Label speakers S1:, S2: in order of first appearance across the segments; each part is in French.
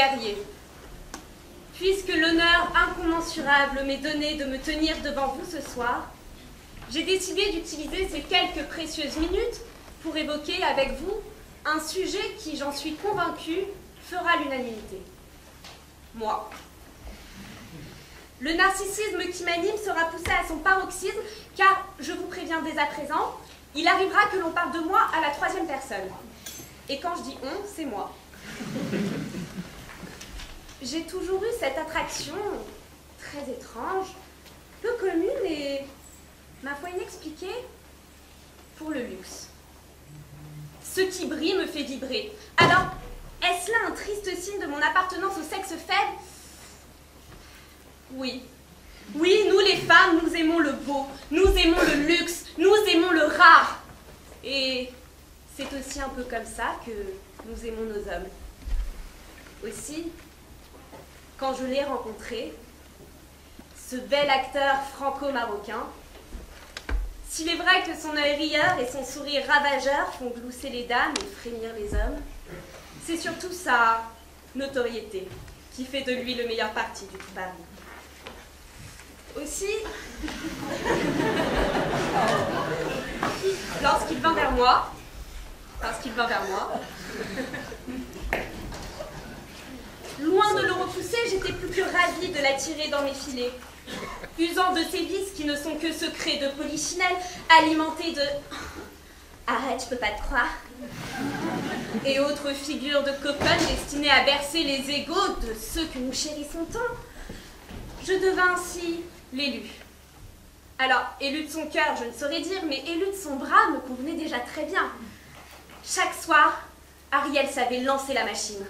S1: guerrier. Puisque l'honneur incommensurable m'est donné de me tenir devant vous ce soir, j'ai décidé d'utiliser ces quelques précieuses minutes pour évoquer avec vous un sujet qui, j'en suis convaincue, fera l'unanimité. Moi. Le narcissisme qui m'anime sera poussé à son paroxysme, car, je vous préviens dès à présent, il arrivera que l'on parle de moi à la troisième personne. Et quand je dis on, c'est moi. J'ai toujours eu cette attraction très étrange, peu commune et, ma foi, inexpliquée, pour le luxe. Ce qui brille me fait vibrer. Alors, est-ce là un triste signe de mon appartenance au sexe faible? Oui. Oui, nous les femmes, nous aimons le beau, nous aimons le luxe, nous aimons le rare. Et c'est aussi un peu comme ça que nous aimons nos hommes. Aussi, quand je l'ai rencontré, ce bel acteur franco-marocain, s'il est vrai que son œil rieur et son sourire ravageur font glousser les dames et frémir les hommes, c'est surtout sa notoriété qui fait de lui le meilleur parti du tout Paris. Aussi, lorsqu'il vint vers moi, loin de le repousser, j'étais plus que ravie de l'attirer dans mes filets. Usant de ces vices qui ne sont que secrets de polichinelle, alimentés de « Arrête, je peux pas te croire » et autres figures de copains destinées à bercer les égos de ceux que nous chérissons tant. Je devins ainsi l'élu. Alors, élu de son cœur, je ne saurais dire, mais élu de son bras me convenait déjà très bien. Chaque soir, Ariel savait lancer la machine.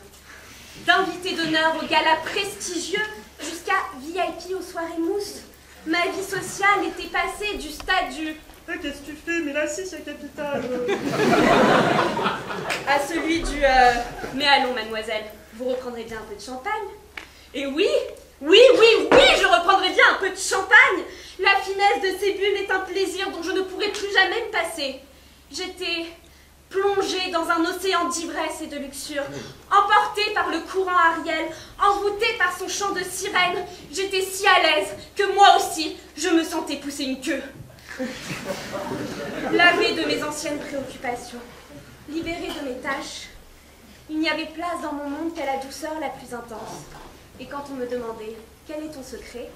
S1: D'invité d'honneur au gala prestigieux jusqu'à VIP aux soirées mousse. Ma vie sociale était passée du stade du « Qu'est-ce que tu fais? Mais là, si, c'est capital » à celui du « Mais allons, mademoiselle, vous reprendrez bien un peu de champagne ?» Et oui, je reprendrai bien un peu de champagne. La finesse de ces bulles est un plaisir dont je ne pourrai plus jamais me passer. J'étais plongée dans un océan d'ivresse et de luxure, emportée par le courant Ariel, envoûtée par son chant de sirène. J'étais si à l'aise que moi aussi, je me sentais pousser une queue. Lavée de mes anciennes préoccupations, libérée de mes tâches, il n'y avait place dans mon monde qu'à la douceur la plus intense. Et quand on me demandait « Quel est ton secret ?»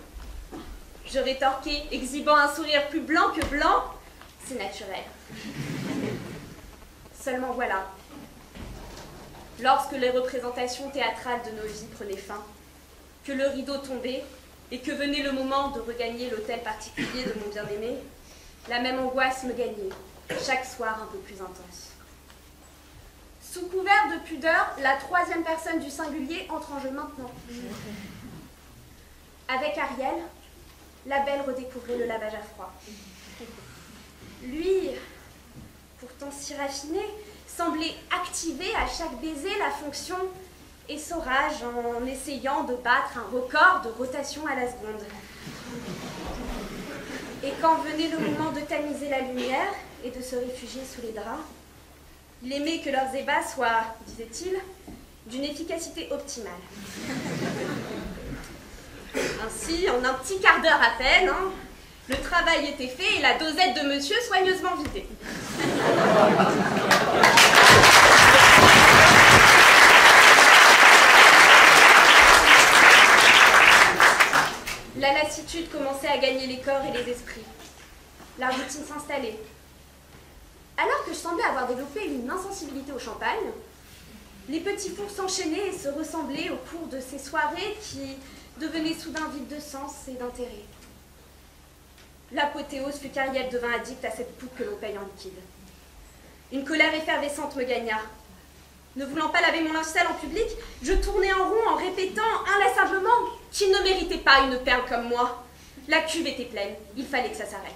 S1: je rétorquais, exhibant un sourire plus blanc que blanc, « C'est naturel. » Seulement voilà, lorsque les représentations théâtrales de nos vies prenaient fin, que le rideau tombait et que venait le moment de regagner l'hôtel particulier de mon bien-aimé, la même angoisse me gagnait, chaque soir un peu plus intense. Sous couvert de pudeur, la troisième personne du singulier entre en jeu maintenant. Avec Ariel, la belle redécouvrait le lavage à froid. Lui, pourtant si raffiné, semblait activer à chaque baiser la fonction essorage en essayant de battre un record de rotation à la seconde. Et quand venait le moment de tamiser la lumière et de se réfugier sous les draps, il aimait que leurs ébats soient, disait-il, d'une efficacité optimale. Ainsi, en un petit quart d'heure à peine, le travail était fait et la dosette de monsieur soigneusement vidée. La lassitude commençait à gagner les corps et les esprits. La routine s'installait. Alors que je semblais avoir développé une insensibilité au champagne, les petits fours s'enchaînaient et se ressemblaient au cours de ces soirées qui devenaient soudain vides de sens et d'intérêt. L'apothéose fut qu'Ariel devint addict à cette poudre que l'on paye en liquide. Une colère effervescente me gagna. Ne voulant pas laver mon linge sale en public, je tournais en rond en répétant inlassablement qu'il ne méritait pas une perle comme moi. La cuve était pleine, il fallait que ça s'arrête.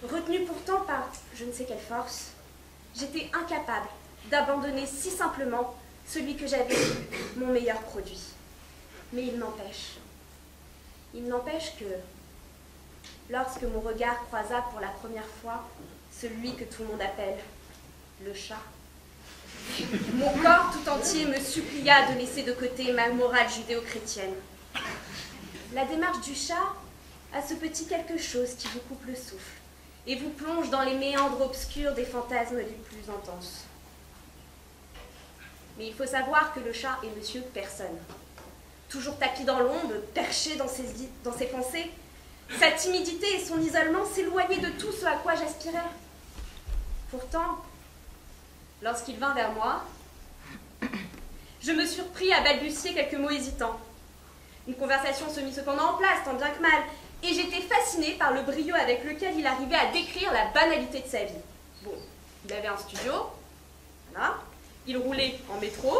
S1: Retenue pourtant par je ne sais quelle force, j'étais incapable d'abandonner si simplement celui que j'avais vu, mon meilleur produit. Mais il n'empêche que, lorsque mon regard croisa pour la première fois celui que tout le monde appelle le chat, Mon corps tout entier me supplia de laisser de côté ma morale judéo-chrétienne. La démarche du chat a ce petit quelque chose qui vous coupe le souffle et vous plonge dans les méandres obscurs des fantasmes les plus intenses. Mais il faut savoir que le chat est monsieur personne. Toujours tapis dans l'ombre, perché dans ses pensées, sa timidité et son isolement s'éloignaient de tout ce à quoi j'aspirais. Pourtant, lorsqu'il vint vers moi, je me surpris à balbutier quelques mots hésitants. Une conversation se mit cependant en place, tant bien que mal, et j'étais fascinée par le brio avec lequel il arrivait à décrire la banalité de sa vie. Bon, il avait un studio, voilà, il roulait en métro,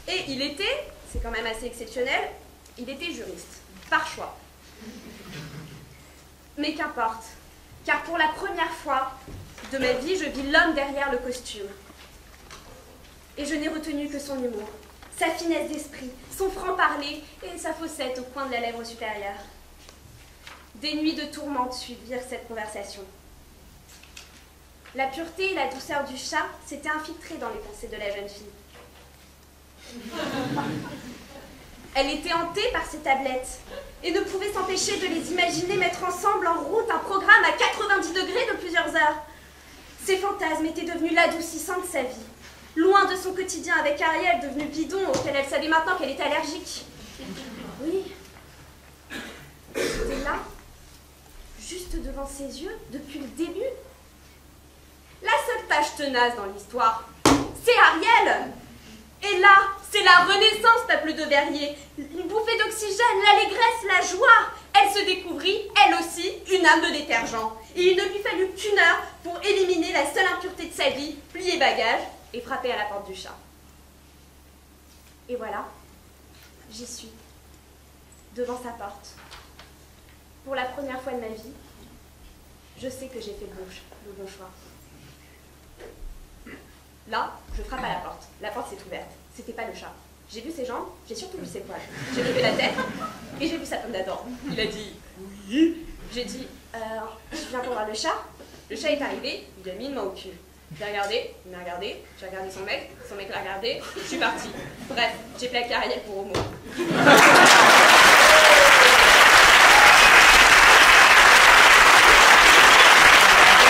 S1: et il était, c'est quand même assez exceptionnel, il était juriste, par choix. Mais qu'importe, car pour la première fois de ma vie, je vis l'homme derrière le costume. Et je n'ai retenu que son humour, sa finesse d'esprit, son franc-parler et sa fossette au coin de la lèvre supérieure. Des nuits de tourmente suivirent cette conversation. La pureté et la douceur du chat s'étaient infiltrées dans les pensées de la jeune fille. Elle était hantée par ses tablettes et ne pouvait s'empêcher de les imaginer mettre ensemble en route un programme à 90 degrés de plusieurs heures. Ces fantasmes étaient devenus l'adoucissant de sa vie, loin de son quotidien avec Ariel devenu bidon auquel elle savait maintenant qu'elle était allergique. Oui, c'était là, juste devant ses yeux, depuis le début. La seule tâche tenace dans l'histoire, c'est Ariel. Et là, c'est la renaissance, tape-le de Verrier. Une bouffée d'oxygène, l'allégresse, la joie. Elle se découvrit, elle aussi, une âme de détergent. Et il ne lui fallut qu'une heure pour éliminer la seule impureté de sa vie, plier bagage et frapper à la porte du chat. Et voilà, j'y suis, devant sa porte. Pour la première fois de ma vie, je sais que j'ai fait le bon choix. Là, je frappe à la porte. La porte s'est ouverte. C'était pas le chat. J'ai vu ses jambes, j'ai surtout vu ses poils. J'ai levé la tête et j'ai vu sa pomme d'Adam. Il a dit oui. J'ai dit je viens pour voir le chat. Le chat est arrivé, il a mis une main au cul. J'ai regardé, il m'a regardé, j'ai regardé son mec l'a regardé, je suis partie. Bref, j'ai plaqué Ariel pour homo.